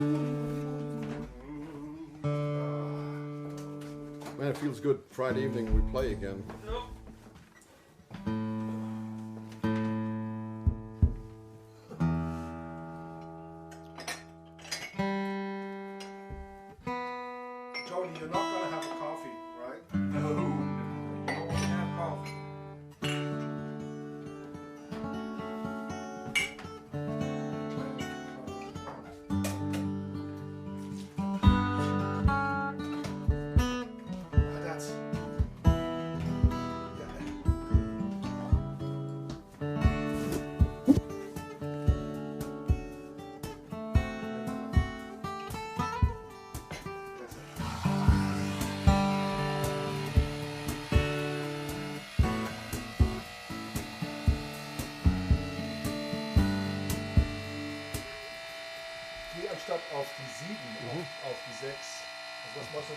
Man, it feels good Friday evening when we play again. Jody, you're not going to have a coffee, right? No, you don't want to have coffee. That's... Hier anstatt auf die 7, auf die 6. Also was machst du?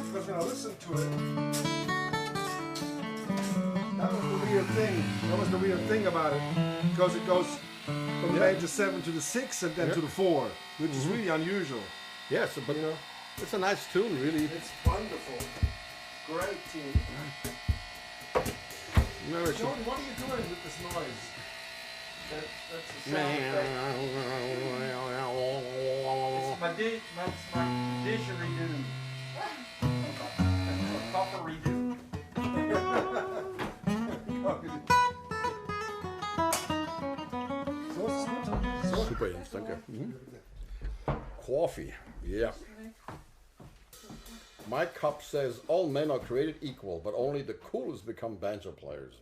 Because when I listened to it, that was the weird thing. That was the weird thing about it. Because it goes from the major 7 to the 6 and then to the 4, which is really unusual. Yes, but You know, it's a nice tune, really. it's wonderful. Great tune. No, it's Jody, what are you doing with this noise? That's the sound It's my didgeridoo. It's a copperidoo. So ist es gut. So. super, Jens, danke. Coffee, yeah. My cup says all men are created equal, but only the coolest become banjo players.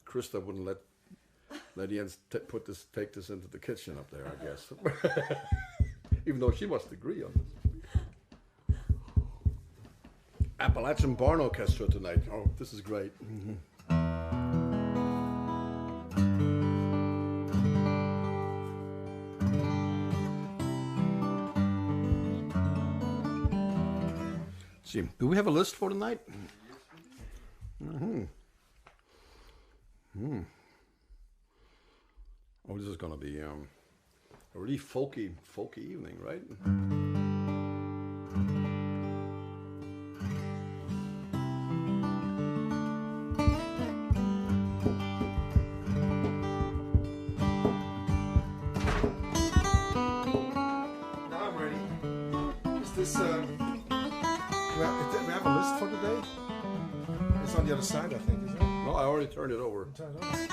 Christa wouldn't let Jens take this into the kitchen up there, I guess. Even though she must agree on this. Appalachian Barn Orchestra tonight. Oh, this is great. See, do we have a list for tonight? Oh, this is gonna be a really folky evening, right? Now I'm ready. Is this, we have a list for today? It's on the other side, I think, isn't it? No, I already turned it over. Turn it on.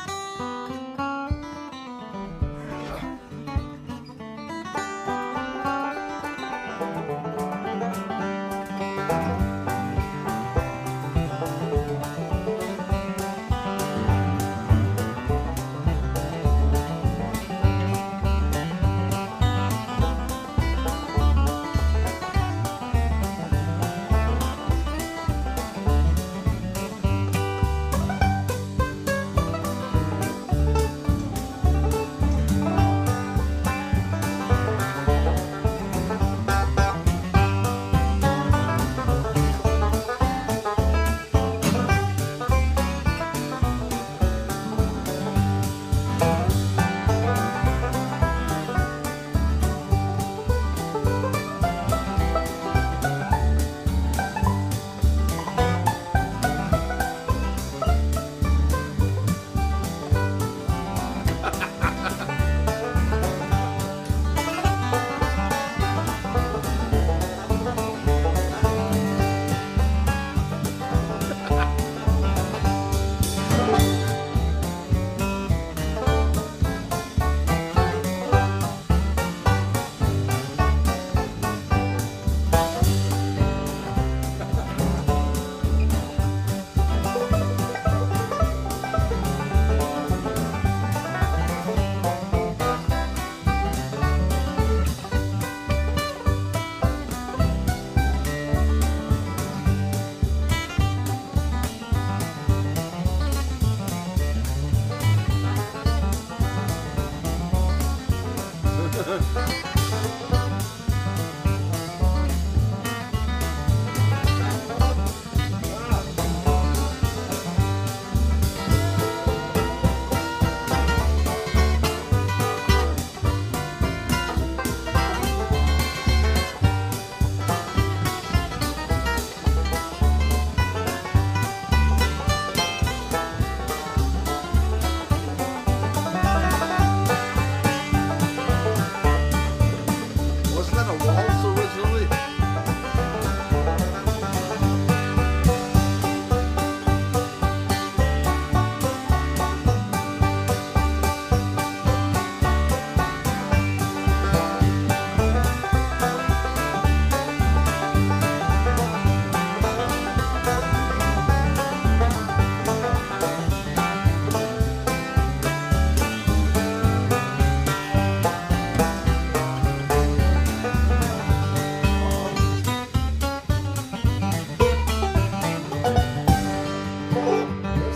Wasn't that a waltz originally?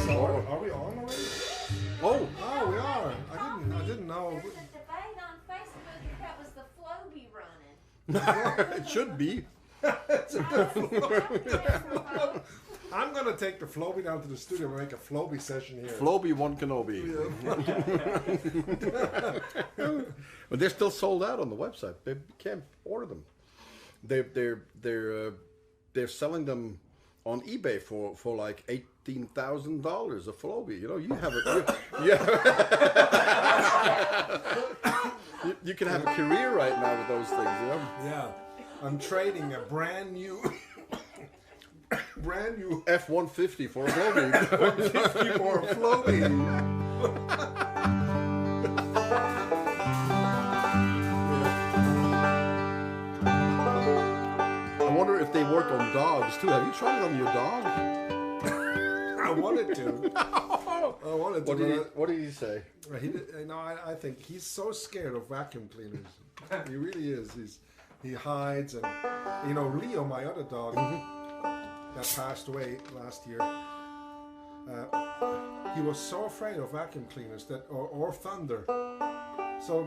Are we on already? Oh, Oh, we are. I didn't know. There's a debate on Facebook if that was the Floby running. it should be. I'm gonna take the Floby down to the studio and make a Floby session here. Floby one Kenobi. But they're still sold out on the website. They can't order them. They're selling them on eBay for like $18,000 a Floby. You know, you have you can have a career right now with those things. You know. Yeah, I'm trading a brand new F-150 for a Floby. 50 for a Floby. I wonder if they work on dogs too. Have you tried it on your dog? I wanted to. I wanted to. What did he say? He did, I think he's so scared of vacuum cleaners. He really is. He hides, and Leo, my other dog, that passed away last year. He was so afraid of vacuum cleaners or thunder. So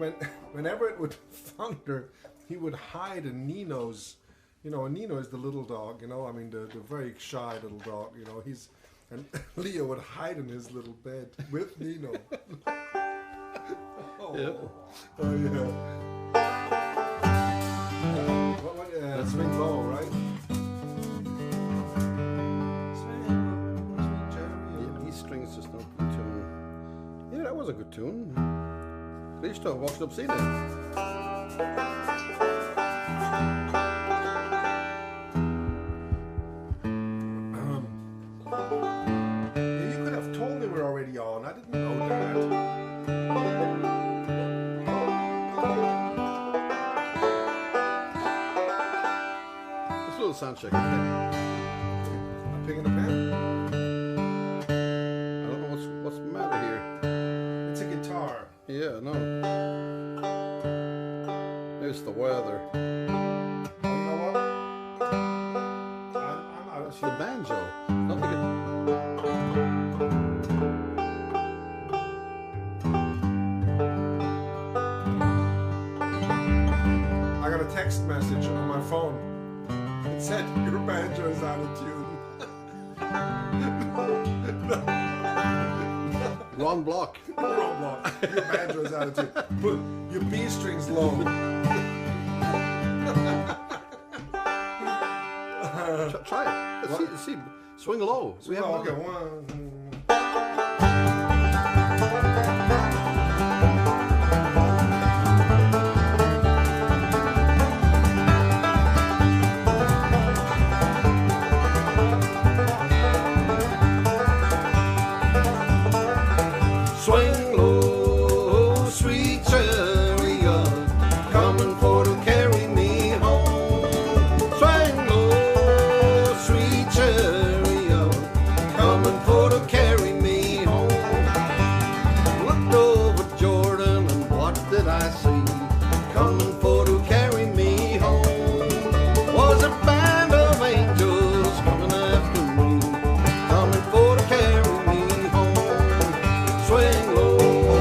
whenever it would thunder, he would hide in Nino's. Nino is the little dog. The very shy little dog. And Leo would hide in his little bed with Nino. Oh, Yeah. Oh yeah. Swing low, right? Yeah, these strings just not good tune. Yeah, that was a good tune. Christa walked up scenen. You could have told me we're already on. I didn't know that. Let's do a little sound check. I'm picking a pen. I don't know what's the matter here. It's a guitar. Yeah, no. It's the weather. Oh, you know what? I'm out of It's the banjo. Not the guitar. I got a text message on my phone. It said your banjo is out of tune. Ron Block. Wrong block. Your banjo is out of tune. Put your B string's low. Try it. Let's see. Swing low. We have Okay, another. one. Swing low, sweet chariot, coming for to carry me home. Swing low, sweet chariot, coming for to carry me home. Looked over Jordan and what did I see? Coming for to carry me home. Was a band of angels coming after me, coming for to carry me home. Swing low,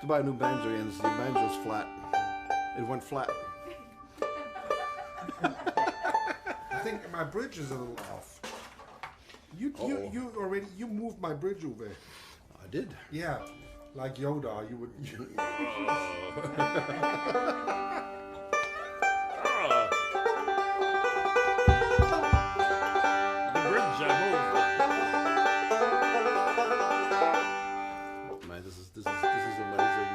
buy a new banjo and the banjo's flat. It went flat. I think my bridge is a little off. You moved my bridge over. I did. Yeah, like Yoda, you would. The bridge I Man, this is amazing.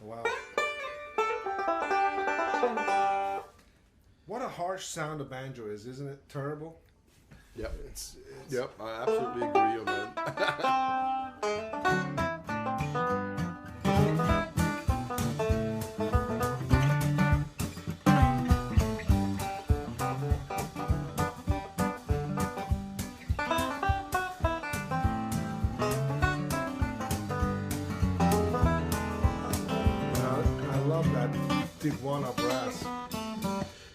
Wow. What a harsh sound a banjo is, isn't it? Terrible. Yep. It's Yep, I absolutely agree on that. I love that Tijuana brass.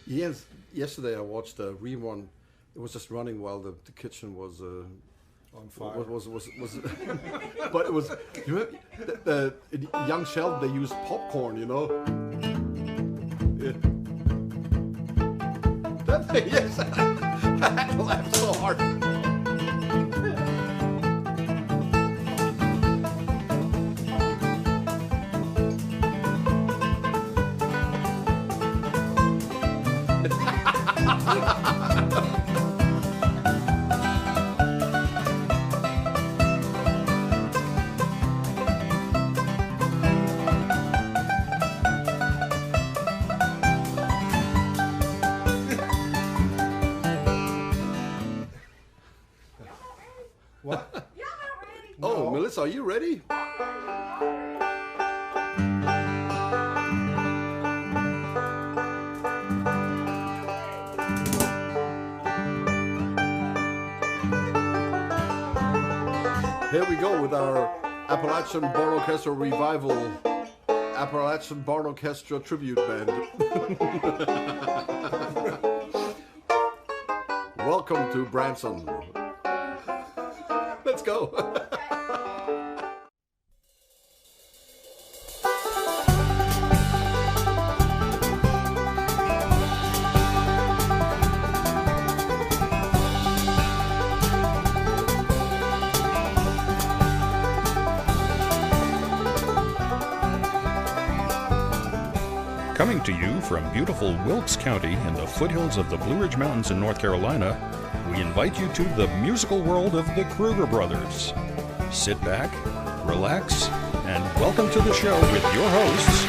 Yes, yesterday I watched a rerun. It was just running while the kitchen was On fire. was but it was, you know, the young Sheldon, they used popcorn, you know. Yeah. That thing, yes. I had to laugh so hard. What? Y'all not ready? Oh, No. Melissa, are you ready? Here we go with our Appalachian Barn Orchestra Revival, Appalachian Barn Orchestra Tribute Band. Welcome to Branson. Let's go. Coming to you from beautiful Wilkes County in the foothills of the Blue Ridge Mountains in North Carolina, we invite you to the musical world of the Kruger brothers. Sit back, relax, and welcome to the show with your hosts,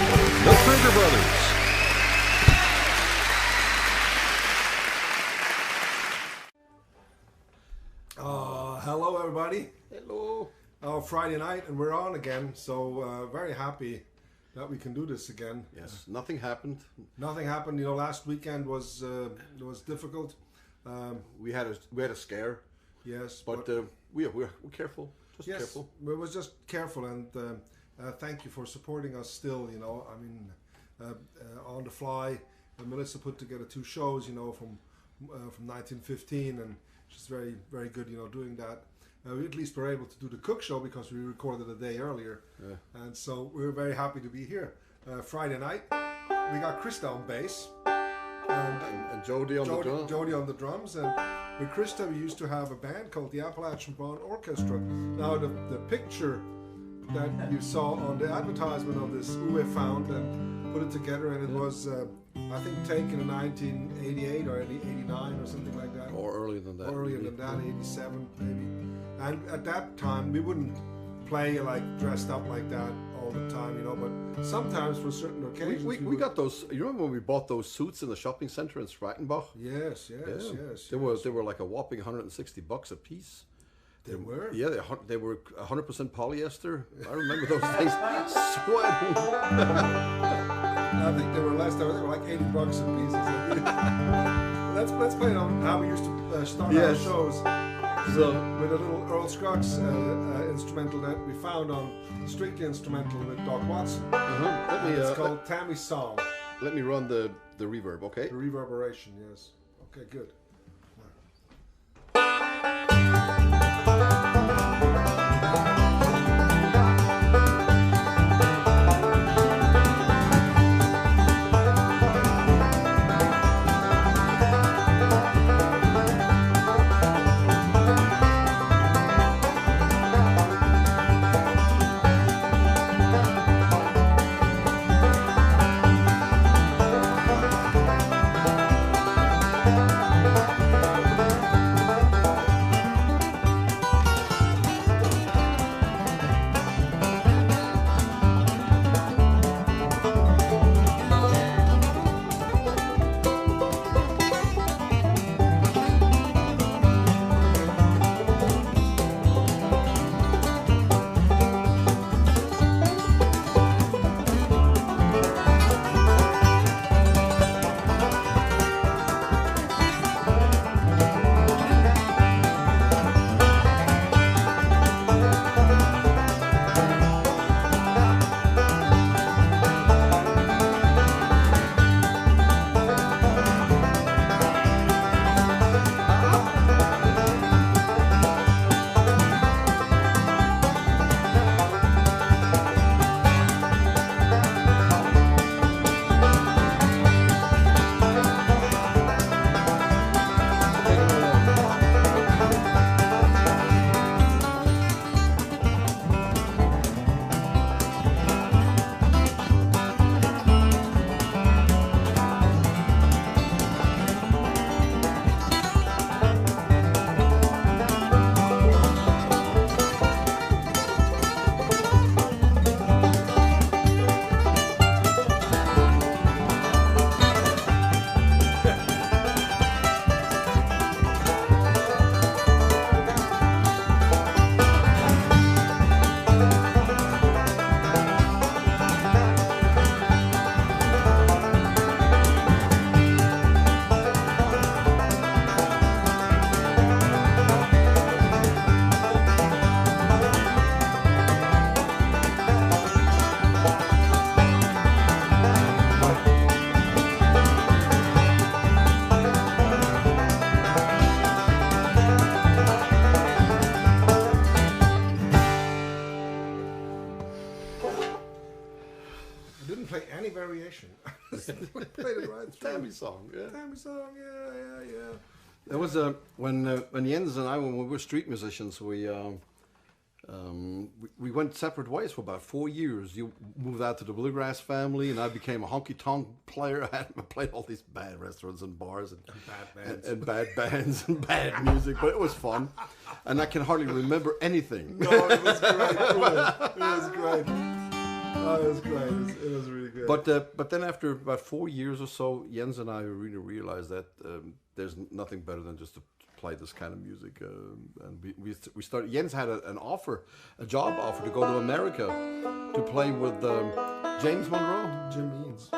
the Kruger brothers. Hello, everybody. Hello. Friday night, and we're on again. So very happy that we can do this again. Yes, nothing happened. Nothing happened. You know, last weekend was difficult. We had a scare, Yes, but we're careful. Just yes, careful. we was just careful, and thank you for supporting us. Still, you know, I mean, on the fly, Melissa put together 2 shows, you know, from 1915, and she's very, very good, you know, doing that. We at least were able to do the Cook show because we recorded a day earlier, and so we're very happy to be here. Friday night, we got Christa on bass. And Jody on the drum. Jody on the drums, and with Christa we used to have a band called the Appalachian Barn Orchestra. Now the picture that you saw on the advertisement of this, Uwe found and put it together, and it was I think taken in 1988 or 89 or something like that. Or earlier than that. Or earlier than that, 87 maybe. And at that time we wouldn't play like dressed up like that all the time, you know, but sometimes for certain occasions We would- got those. You remember when we bought those suits in the shopping center in Sprakenbach? Yes. They were like a whopping $160 a piece. They were? Yeah, they were 100% polyester. I remember those days sweating. I think they were less. They were like $80 a piece. Or something. let's play on how we used to start our Yes. shows. So With a little Earl Scruggs instrumental that we found on Strictly Instrumental with Doc Watson. It's called Tammy's Song. let me run the reverb, okay? The reverberation, yes. Okay, good. didn't play any variation. We played it right through. Tammy song, yeah. Tammy song, yeah. There was when Jens and I, when we were street musicians, we went separate ways for about 4 years. You moved out to the bluegrass family, and I became a honky-tonk player. I played all these bad restaurants and bars and bad bands and bad music, but it was fun. And I can hardly remember anything. No, it was great. It was great. Oh, it was great. It was really good. But then after about 4 years or so, Jens and I really realized that there's nothing better than just to play this kind of music, and we started. Jens had a job offer to go to America to play with James Monroe. Jim Eanes.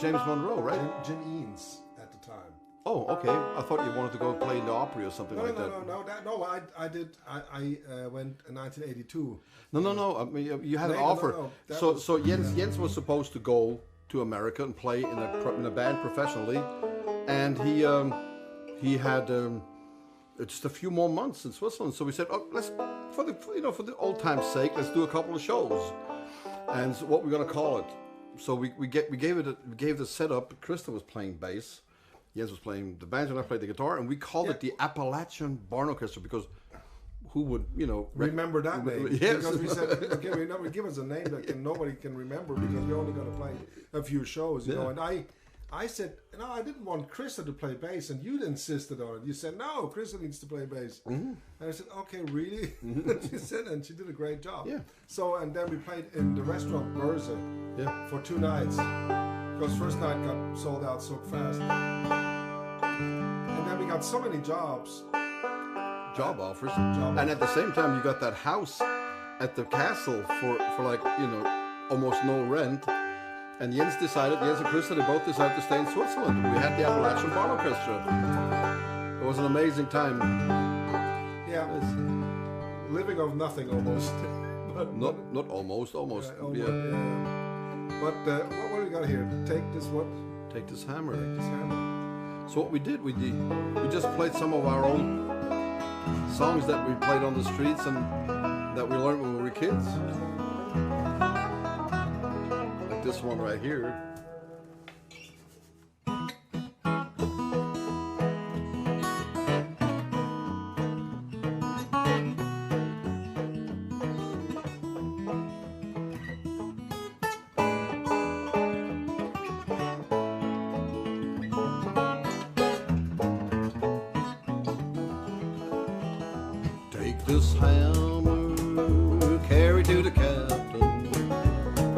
James Monroe, right? Jim Eanes at the time. Oh, okay. I thought you wanted to go play in the Opry or something like that. No. I did. I went in 1982. No. I mean, you had an offer. No. So Jens was supposed to go to America and play in a band professionally, and he had just a few more months in Switzerland. So we said, oh, let's for the old time's sake, let's do a couple of shows. And so what we're gonna call it? So we gave the setup. Christa was playing bass. Jens was playing the banjo, and I played the guitar, and we called it the Appalachian Barn Orchestra because who would, remember that name? Yes. Because we said, okay, give us a name that nobody can remember because we're only going to play a few shows, you know. And I said, no, I didn't want Christa to play bass, and you'd insisted on it. You said, no, Christa needs to play bass. Mm-hmm. And I said, okay, really? She said, and she did a great job. Yeah. So, and then we played in the restaurant Börse for 2 nights. Because first night got sold out so fast. And then we got so many job offers. And at the same time, you got that house at the castle for like, almost no rent. And Jens and Christa, they both decided to stay in Switzerland. We had the Appalachian Barn Orchestra. It was an amazing time. Yeah. Living off nothing almost. But not almost. Yeah. But what do we got here? Take this what? Take this hammer. Take this hammer. So what we did, we just played some of our old songs that we played on the streets and that we learned when we were kids. Like this one right here. This hammer, carry to the captain.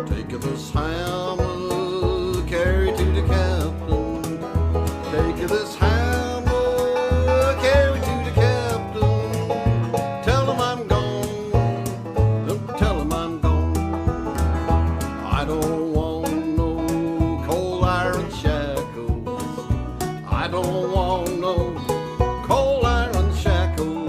Take this hammer, carry to the captain. Take this hammer, carry to the captain. Tell him I'm gone, tell him I'm gone. I don't want no cold iron shackles. I don't want no cold iron shackles.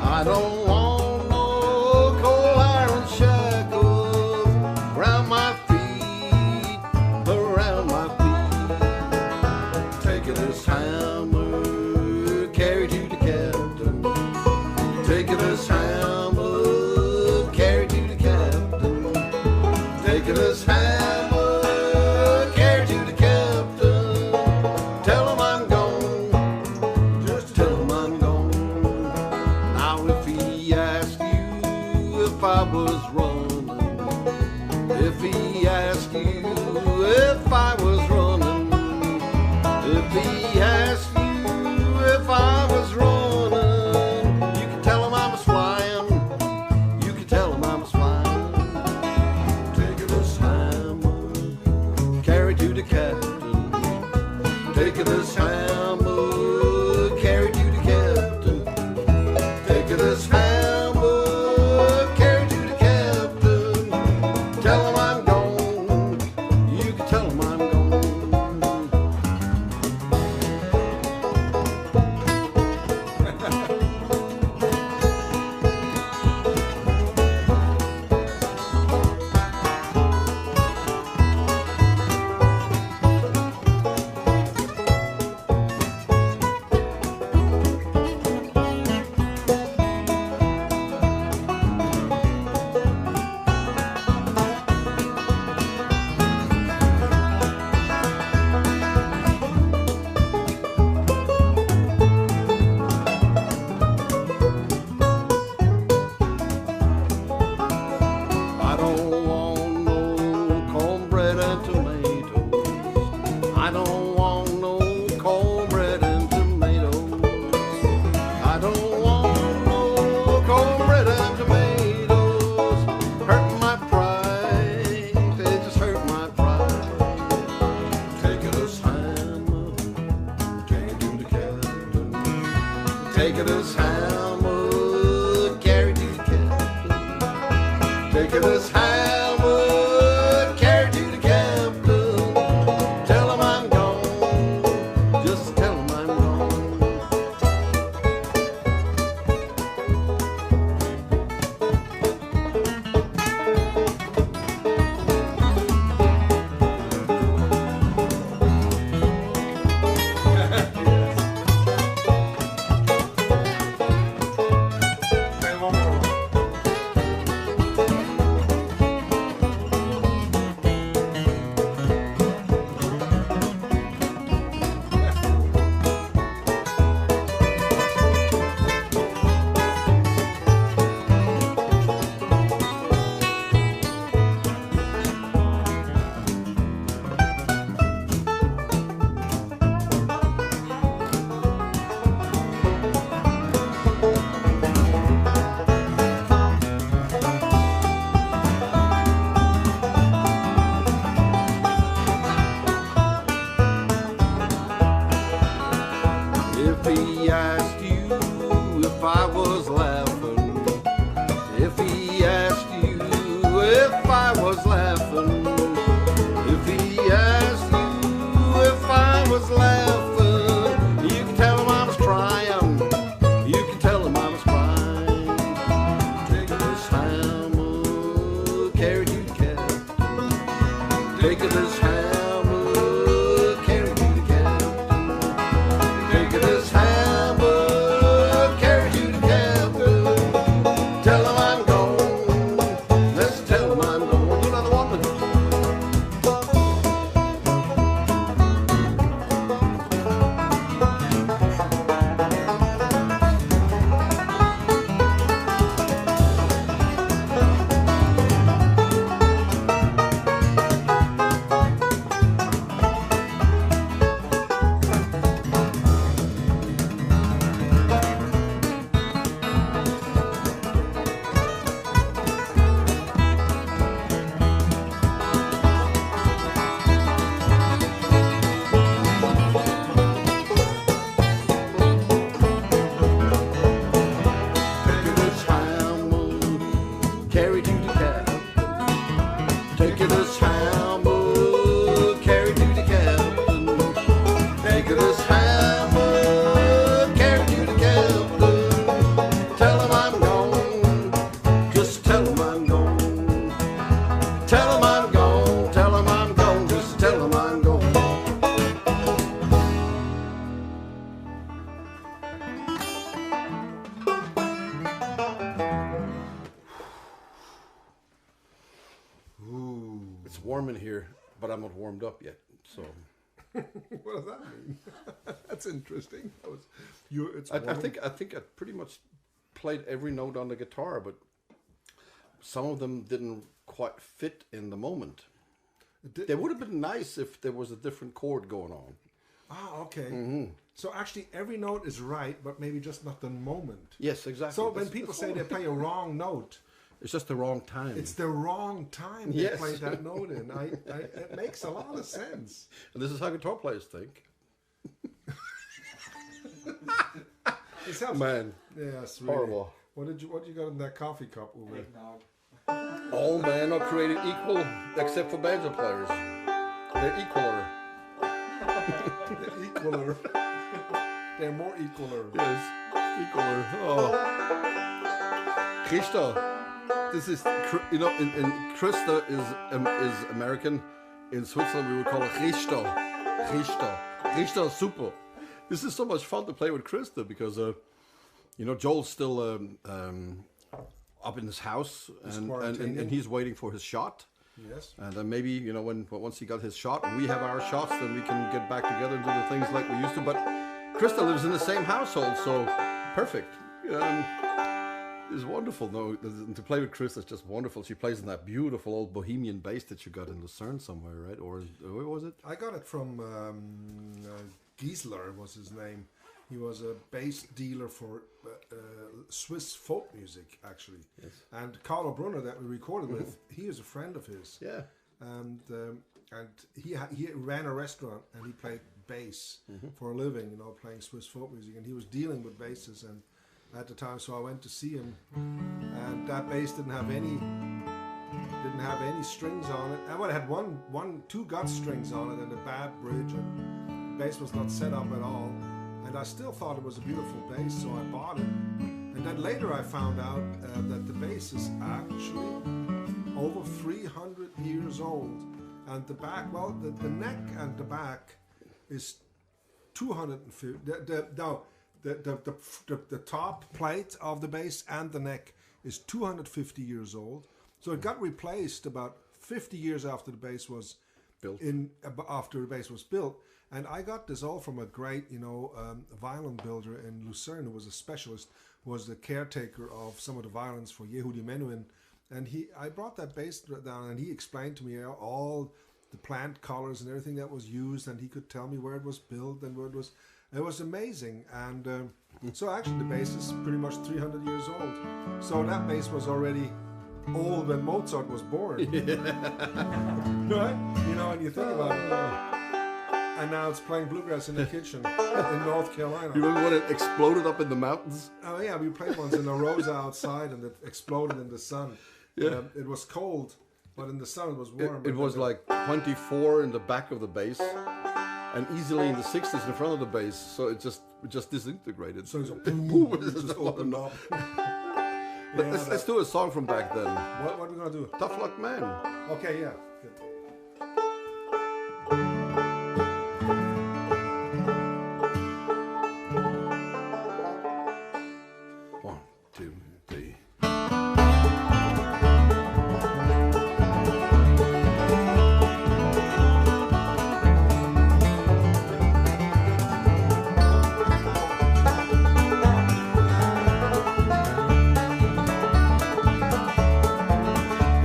I don't want no cold iron shackles around my feet, around my feet. Take this hammer, carry to the captain. Take this hammer, carry to the captain. Take this hammer, carry to the captain. Tell him I'm gone, just tell him I'm gone. If he asked you if I was running, if he asked you if I was running, if he asked you if I was running, you can tell him I was flying, you can tell him I was flying. Take this hammer, carry to the captain. Take this hammer, carry to the captain. Take this hammer, carry to the captain. Tell him I'm gone, you can tell him I'm gone. Taking this hammer, carry to the captain. Taking this hammer, carry to the captain. Tell him I'm gone, just tell him I'm gone. Play one more. If he asked you if I was laughing, if he asked you if I was laughing, if he asked you if I was laughing, you can tell him I was crying, you can tell him I was crying. Take this hammer, carry to the captain. Take this hammer, carry to the captain. Take this hammer, carry to the captain. Tell him I'm gone. Let's tell him I'm gone. Do another one. Take this hammer, carry to the captain. Take this hammer, carry to the captain. Take this hammer, carry to the captain. Tell him I'm gone, just tell him I'm gone. Tell him I'm gone, tell him I'm gone, just tell him I'm gone. Ooh. It's warm in here, but I'm not warmed up yet, so. What does that mean? That's interesting. That was, it's I warm. think I pretty much played every note on the guitar, but some of them didn't quite fit in the moment. They would have been nice if there was a different chord going on. Ah, okay. So actually, every note is right, but maybe just not the moment. Yes, exactly. So when That's- people that's say all. they play a wrong note, It's just the wrong time. it's the wrong time they Yes. play that note in. It makes a lot of sense. And this is how guitar players think. It sounds Man, yes, really. horrible. What you got in that coffee cup over? Eggnog. All men are created equal, except for banjo players. They're equaler. The equaler. They're more equaler. Yes, equaler. Oh. Christa. This is, you know, in Christa is American. In Switzerland, we would call it Christa. Christa. Christa is super. This is so much fun to play with Christa because, you know, Joel's still up in his house and he's waiting for his shot. Yes. And then maybe, you know, once he got his shot and we have our shots, then we can get back together and do the things like we used to. But Christa lives in the same household, so perfect. It's wonderful. No, to play with Christa is just wonderful. She plays in that beautiful old Bohemian bass that you got in Lucerne somewhere, right? Or where was it? I got it from Giesler was his name. He was a bass dealer for Swiss folk music, actually. Yes. And Carlo Brunner, that we recorded with, he is a friend of his. Yeah. And he ran a restaurant and he played bass for a living, you know, playing Swiss folk music. And he was dealing with basses and at the time, so I went to see him, and that bass didn't have any strings on it. And well, it had two gut strings on it and a bad bridge, and the bass was not set up at all. And I still thought it was a beautiful bass, so I bought it. And then later I found out that the bass is actually over 300 years old, and the back, well, the neck and the back is 250. The top plate of the bass and the neck is 250 years old. So it got replaced about 50 years after the bass was built. After the bass was built, and I got this all from a great, violin builder in Lucerne, who was a specialist, was the caretaker of some of the violins for Yehudi Menuhin, and I brought that bass down, and he explained to me all the plant colors and everything that was used, and he could tell me where it was built and where it was. It was amazing, and so actually the bass is pretty much 300 years old. So that bass was already old when Mozart was born. Right? And you think about it. And now it's playing bluegrass in the kitchen in North Carolina. You remember when it exploded up in the mountains? Oh yeah, we played once in a Rosa outside, and it exploded in the sun. Yeah. It was cold, but in the sun it was warm. It was like 24 in the back of the bass, and easily in the 60s in front of the bass. So it just disintegrated. So it's just opened up. Let's do a song from back then. What are we gonna do? Tough Luck Man. Okay, yeah. Good. One, two, three.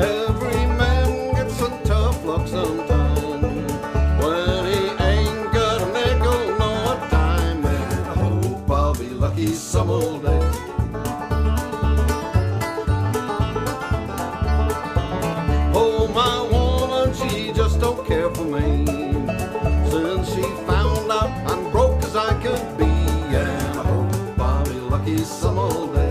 Every man gets some tough luck sometime when he ain't got a nickel nor a dime, and I hope I'll be lucky some old day. Oh, my woman, she just don't care for me since she found out I'm broke as I could be, and I hope I'll be lucky some old day.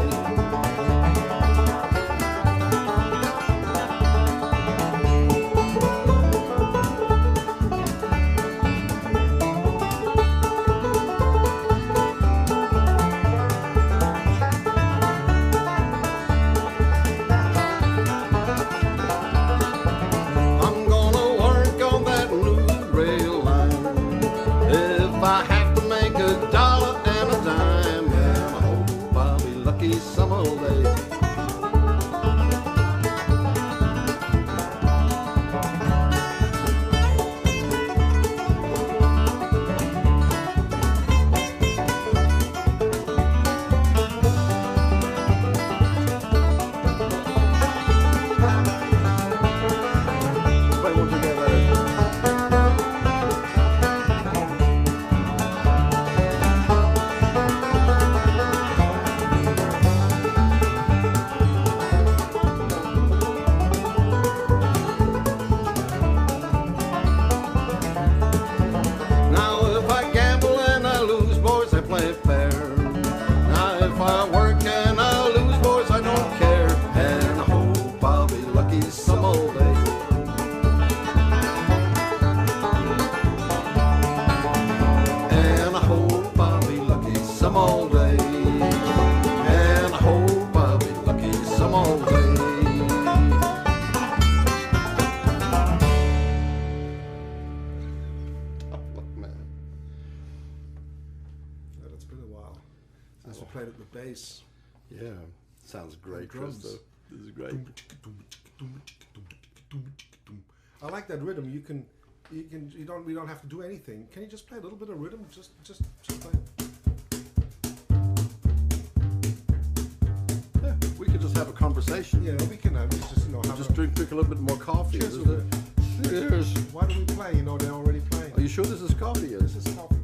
Some old day. Play one together. Played it with bass. Yeah, sounds great, drums. Christa. This is great. I like that rhythm. We don't have to do anything. Can you just play a little bit of rhythm? Just play. Yeah, we could just have a conversation. Yeah, we can have Just drink a little bit more coffee. Cheers. Cheers. Why do we play? They're already playing. Are you sure this is coffee? This is coffee.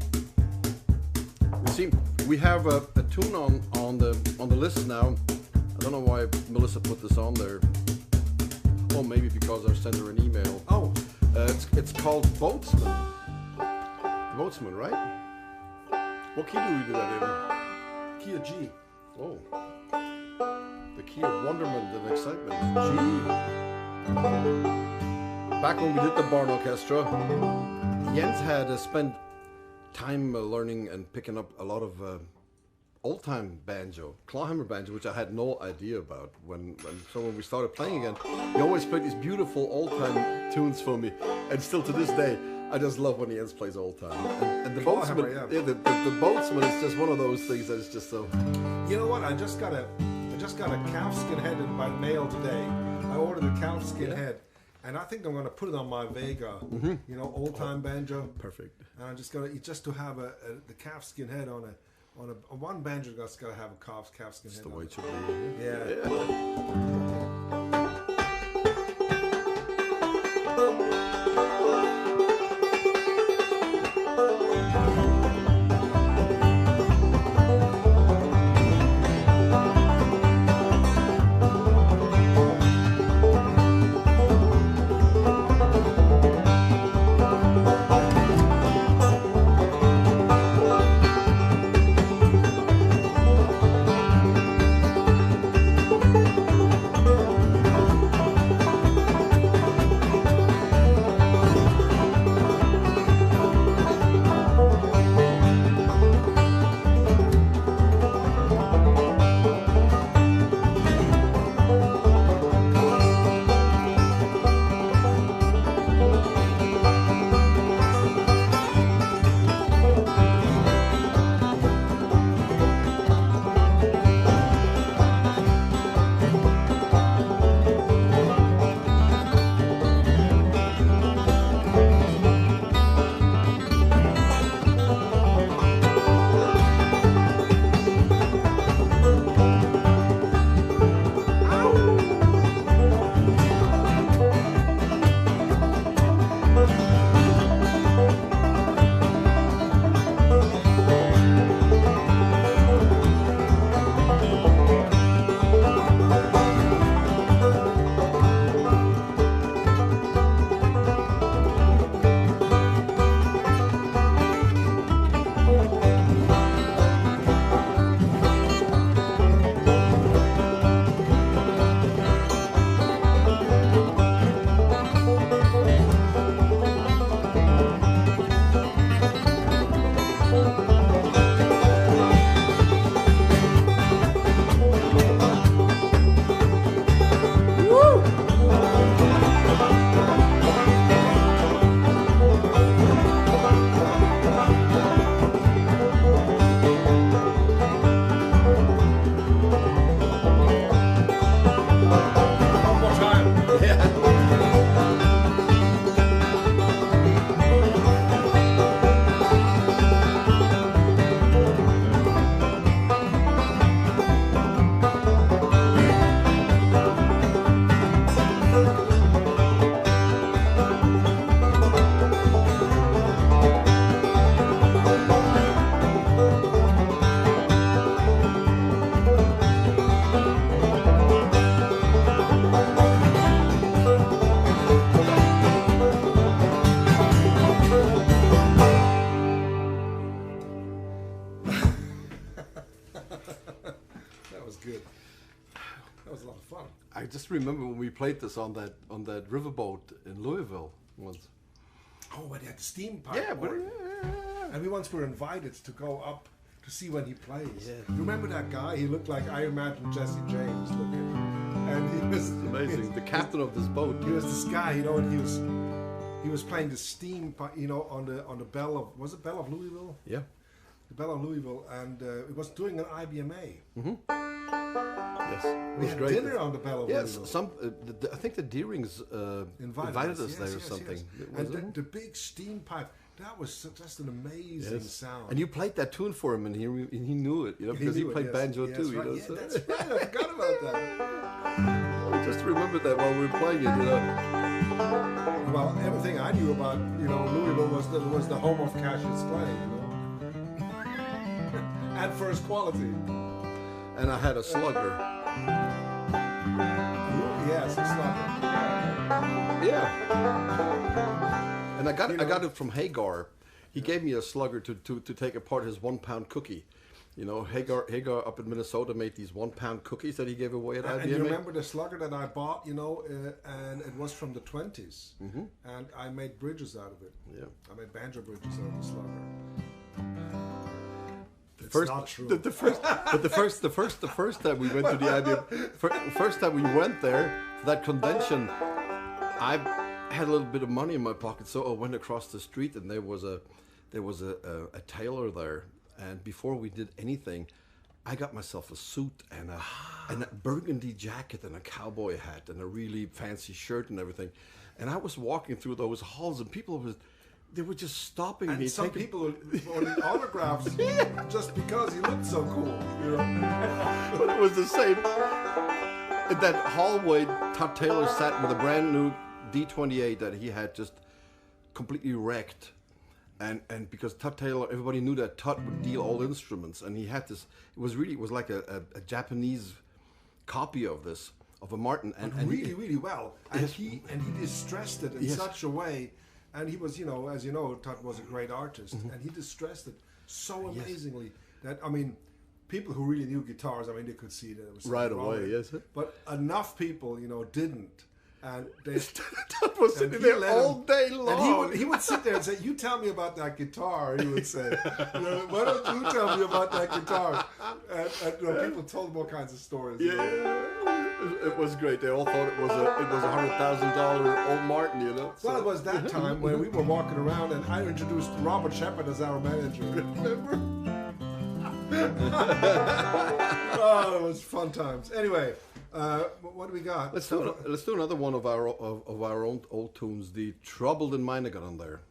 You see, we have a tune on the list now. I don't know why Melissa put this on there. Oh, maybe because I sent her an email. Oh, it's called Boatsman. Boatsman, right? What key do we do that in? key of G. Oh. The key of wonderment and excitement. G. Back when we did the barn orchestra, Jens had spent time learning and picking up a lot of old-time banjo, clawhammer banjo, which I had no idea about. So when we started playing again, he always played these beautiful old-time tunes for me, and still to this day, I just love when Jens plays old-time. And the Boatsman, the Boatsman is just one of those things that is just so. You know what? I just got a calfskin head in my mail today. I ordered a calfskin head, and I think I'm going to put it on my Vega. You know, old-time banjo. Perfect. And I'm just to have the calfskin head on one banjo that's got to have a calfskin head. That's the way it should be. Yeah. I just remember when we played this on that riverboat in Louisville once. Oh, when he had the steam pipe. Yeah, but and we once were invited to go up to see when he plays. Yeah. Remember that guy? He looked like, I imagine, Jesse James looking. And he was amazing. The captain of this boat. He was this guy, you know, and he was playing the steam pipe, you know, on the Bell of, was it Bell of Louisville? Yeah. The Bell of Louisville, and it was doing an IBMA. Mm-hmm. Yes, it We was had great. dinner on the Bell of Yes, Louisville. I think the Deerings invited us there or something. Yes. And the big steam pipe, that was just an amazing sound. And you played that tune for him, and he knew it, you know, because he played banjo too. Right. You know, Yeah, so. that's right. I forgot about that. I just remembered that while we were playing it, you know. Well, everything I knew about, you know, Louisville was the home of Cash's clay, you know, and first quality. And I had a slugger. Yes, a slugger. Yeah. And I got it from Hagar. He gave me a slugger to take apart his 1 pound cookie. You know, Hagar up in Minnesota made these 1 pound cookies that he gave away at IBM. And you remember the slugger that I bought, you know, and it was from the 20s. And I made bridges out of it. Yeah. I made banjo bridges out of the slugger. First, not true. The first time we went to the IBM, first time we went there for that convention, I had a little bit of money in my pocket, so I went across the street and there was a tailor there, and before we did anything, I got myself a suit and a burgundy jacket and a cowboy hat and a really fancy shirt and everything, and I was walking through those halls and they were just stopping and me. Some people wanted autographs just because he looked so cool, you know. But it was the same. In that hallway, Todd Taylor sat with a brand new D28 that he had just completely wrecked. And because Todd Taylor, everybody knew that Todd would deal all instruments, and he had this. It was like a Japanese copy of this, of a Martin, and really well. And Yes. he distressed it in Yes. such a way. And he was, you know, as you know, Todd was a great artist, and he distressed it so amazingly that, I mean, people who really knew guitars, I mean, they could see that it was Right something wrong away, with it. yes. But enough people, you know, didn't, and they. Todd was sitting there all day long. And he would sit there and say, "You tell me about that guitar." He would say, you know, "Why don't you tell me about that guitar?" And you know, people told him all kinds of stories. It was great. They all thought it was a $100,000 old Martin, you know. Well, it was that time when we were walking around, and I introduced Robert Shepard as our manager. Remember? Oh, it was fun times. Anyway, what do we got? Let's do another one of our own old tunes. The Troubled in Mind I got on there.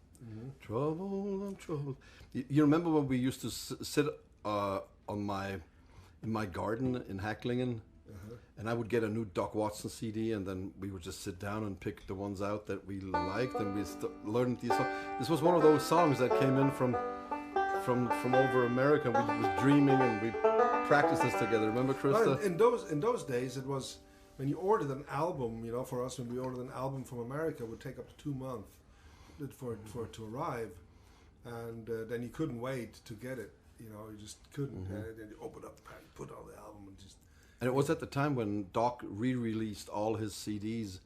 Troubled, I'm troubled. You remember when we used to sit in my garden in Hacklingen, and I would get a new Doc Watson CD, and then we would just sit down and pick the ones out that we liked, and we learned these songs. This was one of those songs that came in from over America. We was dreaming, and we practiced this together. Remember, Christa? Well, in those days, it was when you ordered an album. You know, for us, when we ordered an album from America, it would take up to 2 months for it to arrive, and then you couldn't wait to get it. You know, you just couldn't. Then you open up the pack, put on the album, and just. And it was at the time when Doc re-released all his CDs,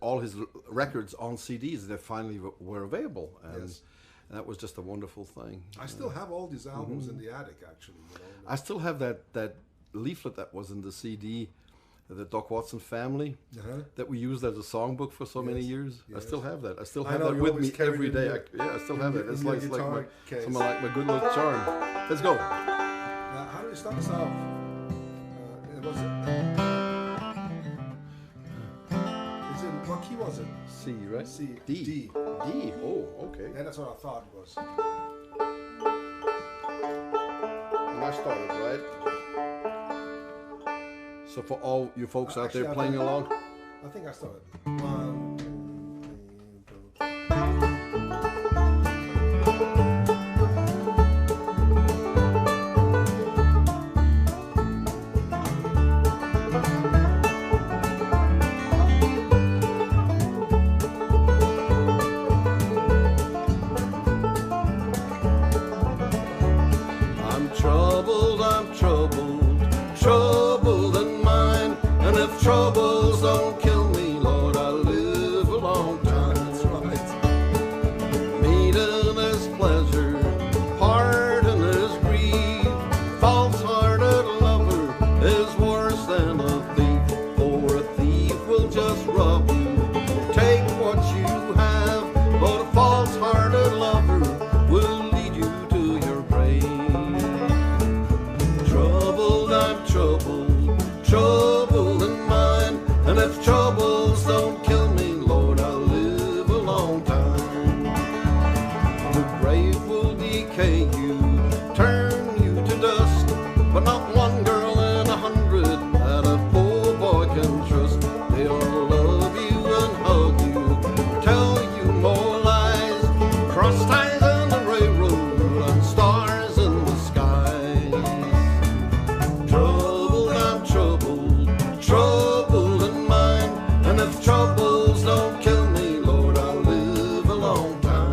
all his records on CDs that finally were available, and that was just a wonderful thing. I still have all these albums in the attic, actually. You know, I still have that leaflet that was in the CD, the Doc Watson family, that we used as a songbook for so many years. I still have that. I still have that with me every day. I still have it. It's like my good luck charm. Let's go. How do we start this off? What key was it? C, right? C. D. D. Oh, okay. Yeah, that's what I thought it was. And I started, right? So for all you folks out there playing along. I think I started. 1, 2, troubled in mind, and if troubles don't kill me, Lord, I'll live a long time. That's right. Meeting is pleasure, parting is grief. False-hearted lover is worse than a thief, for a thief will just rob you, take what you have, but a false-hearted lover will lead you to your grave. I'm troubled in mind, and if troubles don't kill me, Lord, I'll live a long time. The grave will decay you, turn you to dust, but not one girl in 100 that a poor boy can trust. They'll love you and hug you, tell you more lies, cross ties on the railroad and stars in the skies. Troubled in mind, and if troubles don't kill me, Lord, I'll live a long time.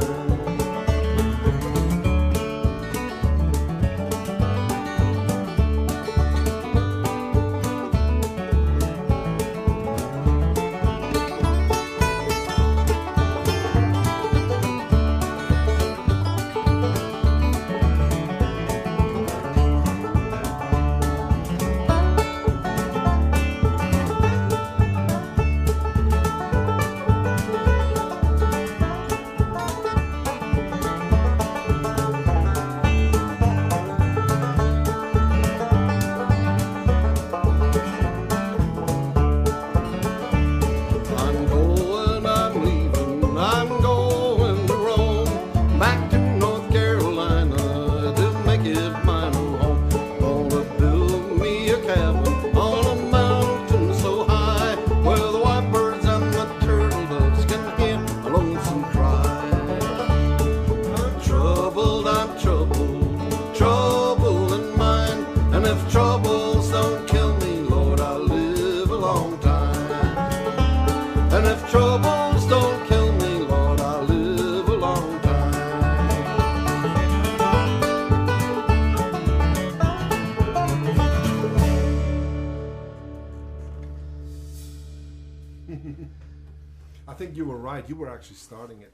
you were right. You were actually starting it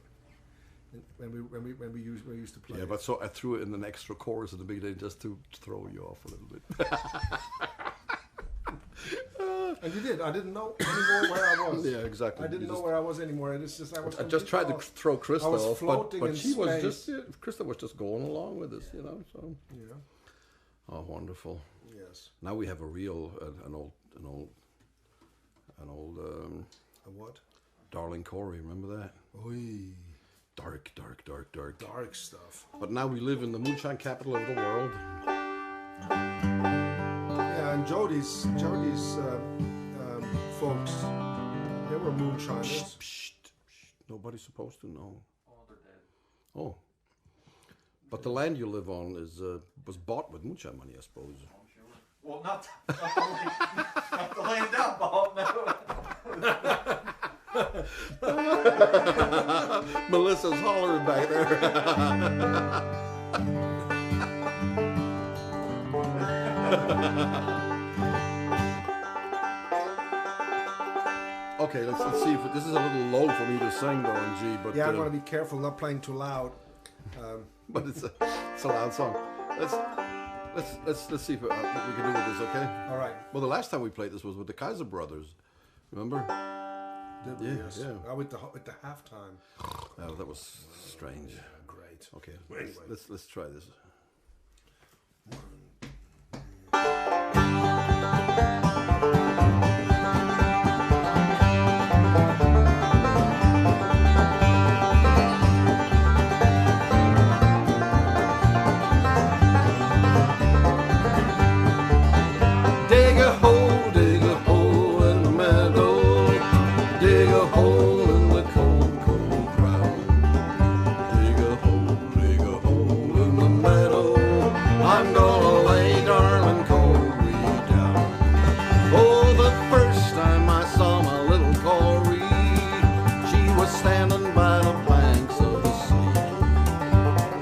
when we used to play. Yeah, it. but so I threw it in an extra chorus at the beginning just to throw you off a little bit. And you did. I didn't know anymore where I was. Yeah, exactly. I didn't know where I was anymore. It's just I just tried to throw Christa I was off, floating but in she was space. just Christa was just going along with us, you know. So Yeah. oh, wonderful. Yes. Now we have a real an old A what? Darling Cory. Remember that? Oi. Dark. Dark stuff. But now we live in the moonshine capital of the world. Yeah, and Jody's folks, they were moonshiners. Psst. Nobody's supposed to know. Oh, they're dead. Oh. But the land you live on was bought with moonshine money, I suppose. I'm sure. Well, not the land I bought, no. Melissa's hollering back Okay, let's see if this is a little low for me to sing though in G, but Yeah, I'm going to be careful not playing too loud. but it's a loud song. Let's see if, what we can do with this. Okay. All right. Well, the last time we played this was with the Kaiser Brothers. Remember? Did we? Yeah, Yes. yeah. With the halftime. Oh, that was strange. Great. Okay, Anyway. let's try this. Dig a hole in the meadow. Dig a hole in the cold, cold ground. Dig a hole in the meadow. I'm gonna lay darling Cory down. Oh, the first time I saw my little Cory, she was standing by the banks of the sea,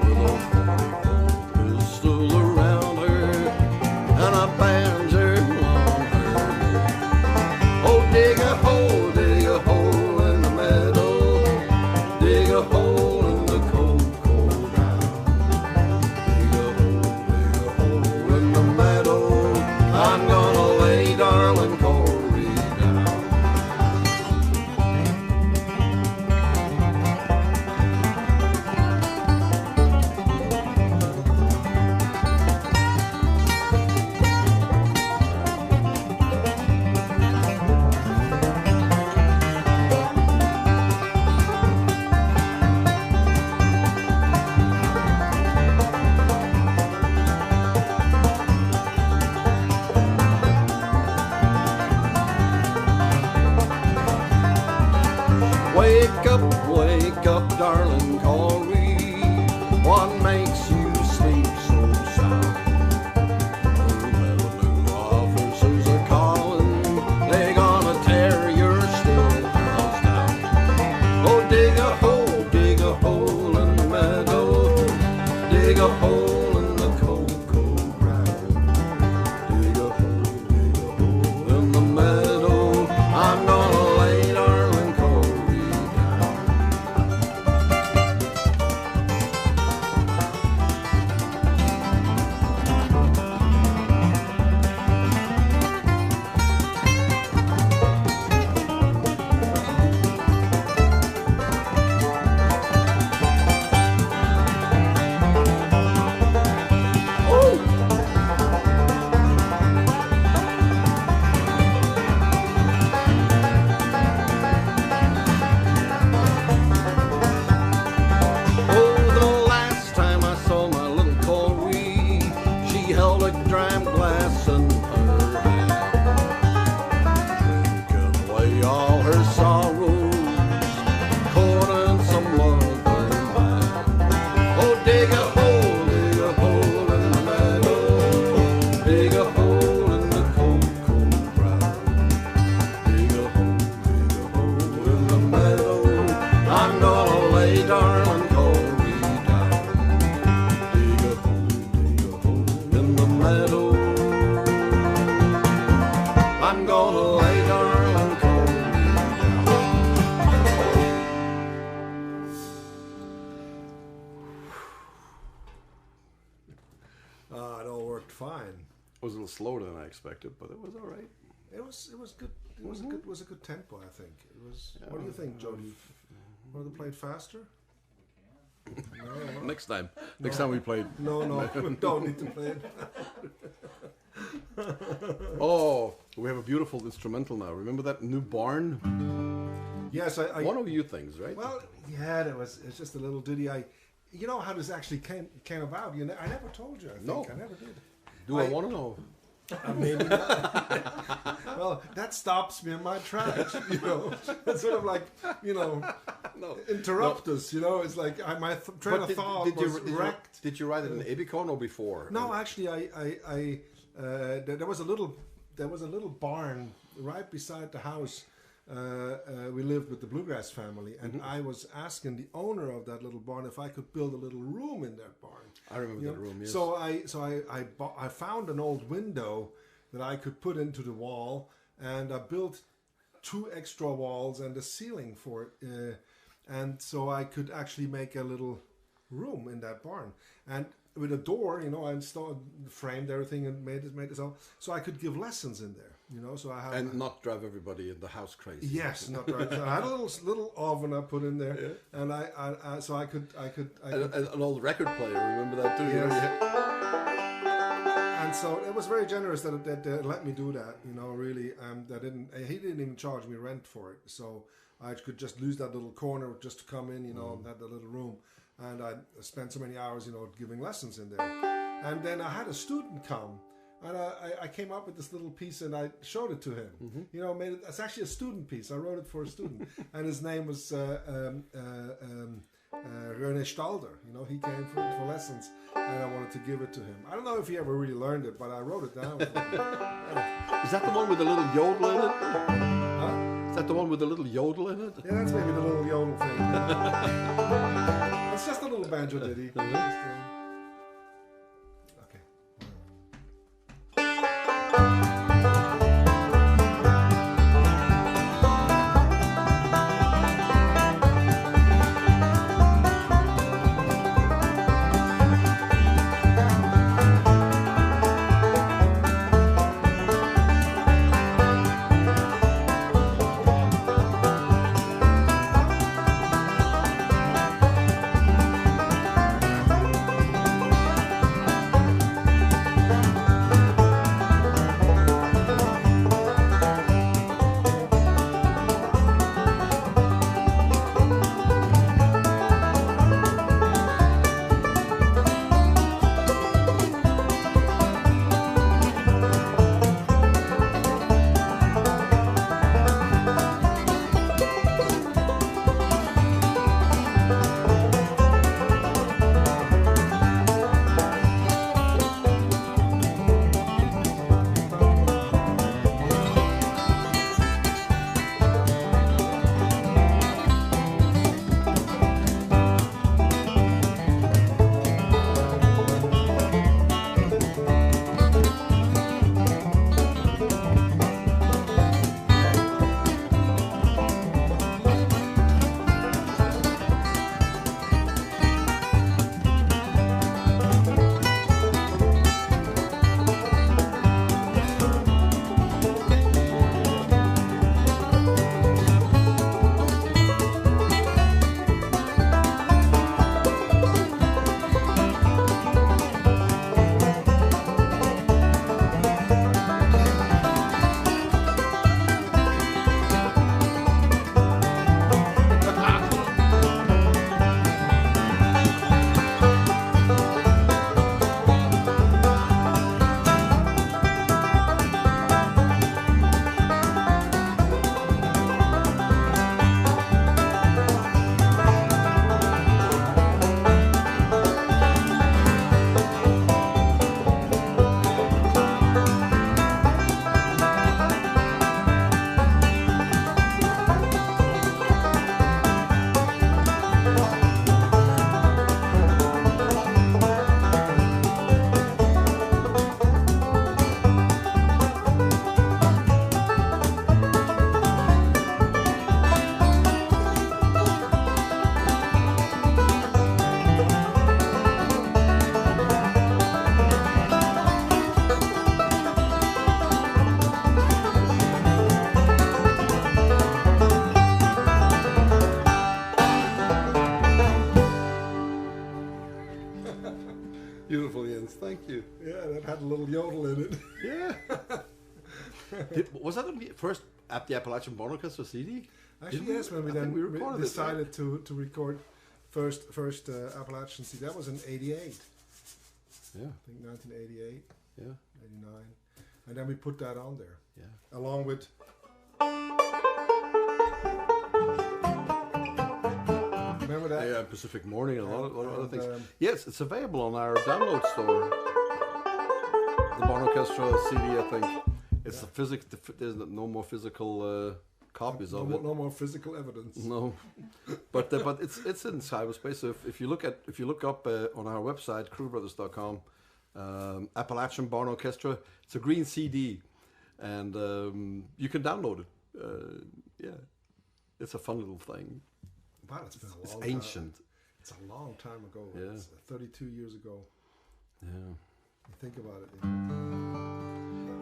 with a 44 pistol around her and a banjo on her. Oh, dig a hole in the meadow. Dig a hole in the cold, cold ground. Dig a hole in the meadow. I'm gonna lay darling Cory down. Wake up, darling Cory. What makes you sleep so sound? The officers are calling. They gonna tear your still house down. Oh, dig a hole in the meadow. Dig a hole in the cold, cold ground. Dig a hole in the meadow. I'm gonna lay darling Cory down. Oh, the last time I saw my little Cory, she held a dram glass in her hand, drinking away all her sorrows, courting some lover man. Oh, dig a hole in the meadow. Dig a hole in the cold, cold ground. Dig a hole in the meadow. I'm gonna lay darling Cory down. Dig a hole in the meadow. I'm gonna lay darling Cory down. worked fine. It was a little slower than I expected, but it was all right. It was good. It was a good tempo, I think. It was. What do you think, Jody? Want to play it faster? No. Next time we played. No, we don't need to play it. Oh, we have a beautiful instrumental now. Remember that new barn? Yes, I One of you things, right? well, yeah, it's just a little ditty. You know how this actually came about? I never told you. I think No. I never did. Do I want to know? Maybe not. Well, that stops me in my tracks. It's sort of like No. interrupt us. It's like my train of thought was wrecked. Did you write it in Abicon or before? No, actually, there was a little barn right beside the house. We lived with the Bluegrass family, and I was asking the owner of that little barn if I could build a little room in that barn. I remember that room. Yes. So I found an old window that I could put into the wall, and I built 2 extra walls and a ceiling for it, and so I could actually make a little room in that barn. And with a door, I installed, framed everything, and made it so I could give lessons in there. So I have and not drive everybody in the house crazy. Yes, not right. So I had a little oven I put in there, and I so I could. An old record player, remember that too? Yes. And so it was very generous that they let me do that. Really, he didn't even charge me rent for it, so I could just lose that little corner just to come in, and have the little room, and I spent so many hours, giving lessons in there, and then I had a student come. And I came up with this little piece, and I showed it to him. Made it. It's actually a student piece. I wrote it for a student, and his name was René Stalder. He came for lessons, and I wanted to give it to him. I don't know if he ever really learned it, but I wrote it down for him. Is that the one with the little yodel in it? Huh? Is that the one with the little yodel in it? Yeah, that's maybe the little yodel thing. It's just a little banjo ditty. Beautiful, Jens. Thank you. Yeah, that had a little yodel in it. Yeah. Was that the first at the Appalachian Barn Orchestra CD? Actually, yes, when we I think then we recorded it, decided to record first Appalachian CD. That was in '88. Yeah. I think 1988, Yeah. 89. And then we put that on there. Yeah. Along with... Remember that? Yeah, Pacific Morning and a lot of other things. And, Yes, it's available on our download store. The Barn Orchestra CD, I think. It's there's no more physical copies of it. No more physical evidence. No, but it's in cyberspace. So if you look up on our website krugerbrothers.com, Appalachian Barn Orchestra, it's a green CD, and you can download it. Yeah, it's a fun little thing. Wow, it's been a It's long ancient. time. It's a long time ago. Yeah. It's 32 years ago. Yeah. You think about it.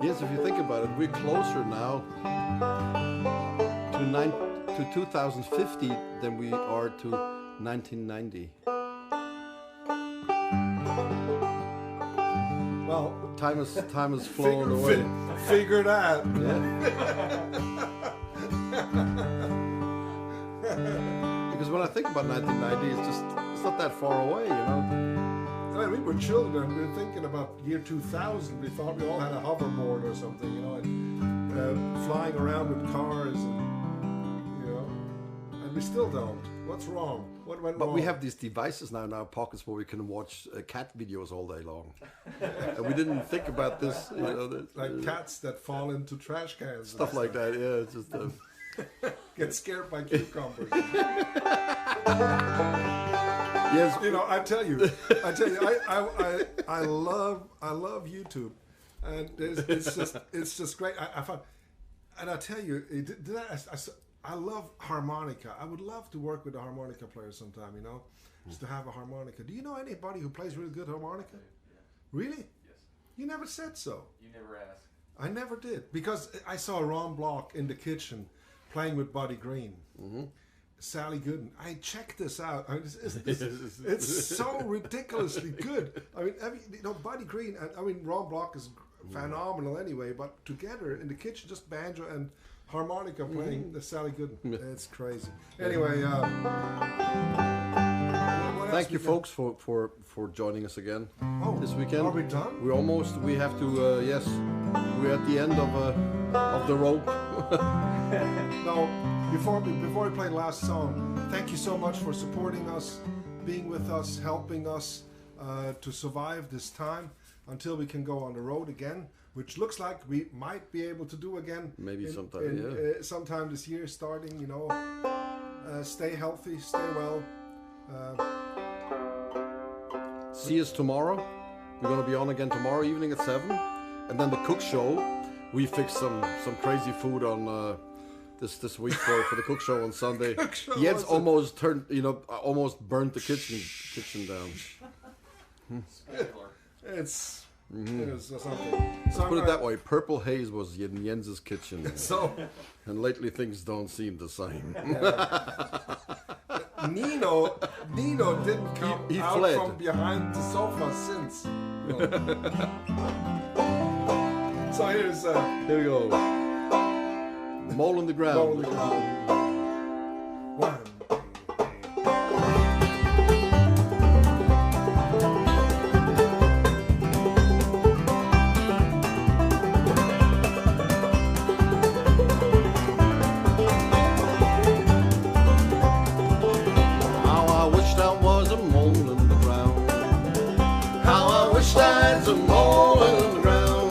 Yes, if you think about it, we're closer now to 2050 than we are to 1990. Well, Time has flown away. figure that. Yeah. Because when I think about 1990, it's not that far away, you know. When we were children, we were thinking about year 2000. We thought we all had a hoverboard or something, you know, and flying around with cars, and you know, and we still don't. What's wrong? What went But wrong? we have these devices now in our pockets where we can watch cat videos all day long, and we didn't think about this, you know, like cats that fall into trash cans. and stuff like that. Yeah, it's just. Get scared by cucumbers. Yes, You know, I tell you, I love YouTube, and it's just great. I found, and I tell you, I love harmonica. I would love to work with a harmonica player sometime. You know, just to have a harmonica. Do you know anybody who plays really good harmonica? Really? Yes. You never said so. You never asked. I never did, because I saw Ron Block in the kitchen playing with Buddy Green. Sally Gooden. I checked this out. I mean, it's so ridiculously good. I mean, Buddy Green and Ron Block is phenomenal anyway. But together in the kitchen, just banjo and harmonica playing the Sally Gooden. It's crazy. Anyway, thank you, folks, for joining us again this weekend. Are we done? We have to. Yes, we're at the end of the rope. No, before we play the last song, thank you so much for supporting us, being with us, helping us to survive this time until we can go on the road again, which looks like we might be able to do again. Maybe sometime, sometime this year, starting. You know, stay healthy, stay well. See us tomorrow. We're going to be on again tomorrow evening at 7, and then the cook show. We fixed some crazy food on this week for the cook show on Sunday. Jens almost almost burnt the kitchen down. It's something. Let's put it that way. Purple haze was in Jens's kitchen, and lately things don't seem the same. Nino didn't come He out fled. from behind the sofa since. So here's Here we go. Mole in the ground. Mole in the ground. One. How I wished I was a mole in the ground. How I wished I was a mole in the ground.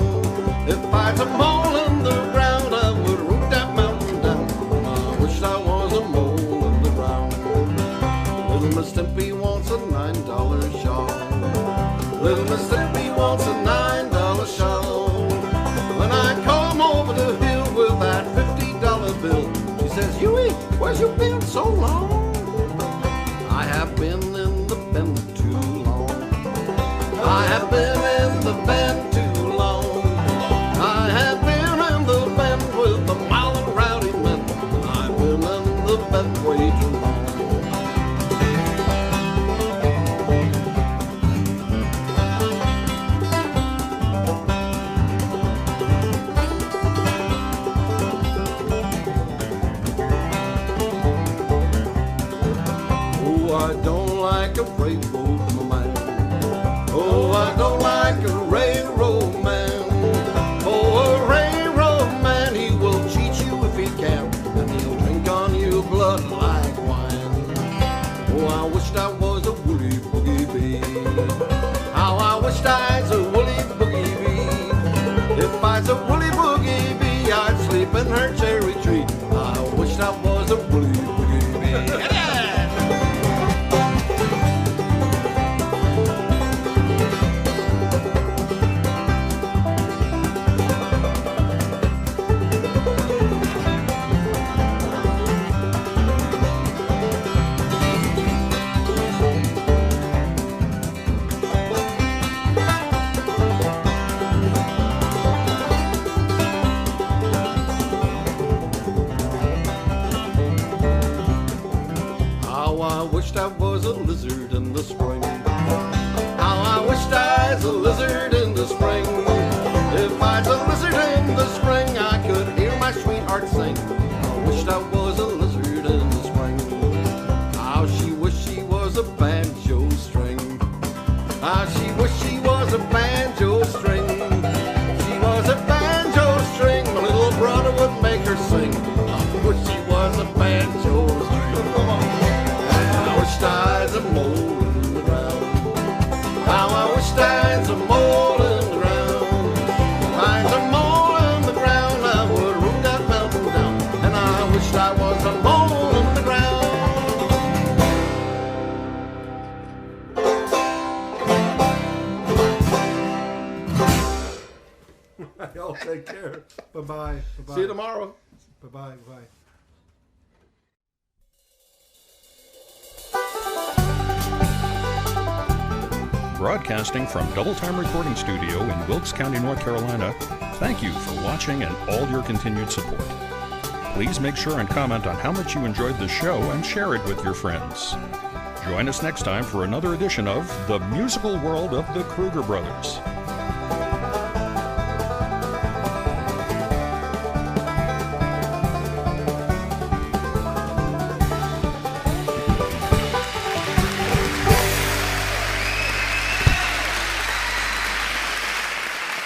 If I was a mole in the ground, I would root that mountain down. I wish I was a mole in the ground. Little Miss Stimpy wants a $9 shawl. Little Miss Stimpy wants a $9 shawl. When I come over the hill with that $50 bill, she says, "Huey, where's you been so long?" I have been in the bend too long. I have been in the bend too long. I have been in the bend with the wild and rowdy men. I've been in the bend way too long. Oh, I don't like a railroad man. Oh, I don't like a railroad man. Oh, a railroad man, he will cheat you if he can, and he'll drink on your blood like wine. Oh, I wished I was a woolly boogie bee. How I wished I was a woolly boogie bee. If I was a woolly boogie bee, I'd sleep in her cherry tree. I wished I was a woolly boogie bee. I was a lizard in the spring. How I wished I was a lizard in the spring. If I was a lizard in the spring, I could hear my sweetheart sing. I wished I was a lizard in the spring. How she wished she was a banjo string. How she wished she was a banjo string. She was a banjo string. My little brother would make her sing. I wish she was a banjo string. I was a mole in the ground. How I wish I was a mole in the ground. If I was a mole in the ground, I would root that mountain down. And I wished I was a mole in the ground. Y'all take care. Bye-bye. Bye-bye. See you tomorrow. Bye-bye. Bye. Broadcasting from Double Time Recording Studio in Wilkes County, North Carolina, thank you for watching and all your continued support. Please make sure and comment on how much you enjoyed the show and share it with your friends. Join us next time for another edition of The Musical World of the Kruger Brothers.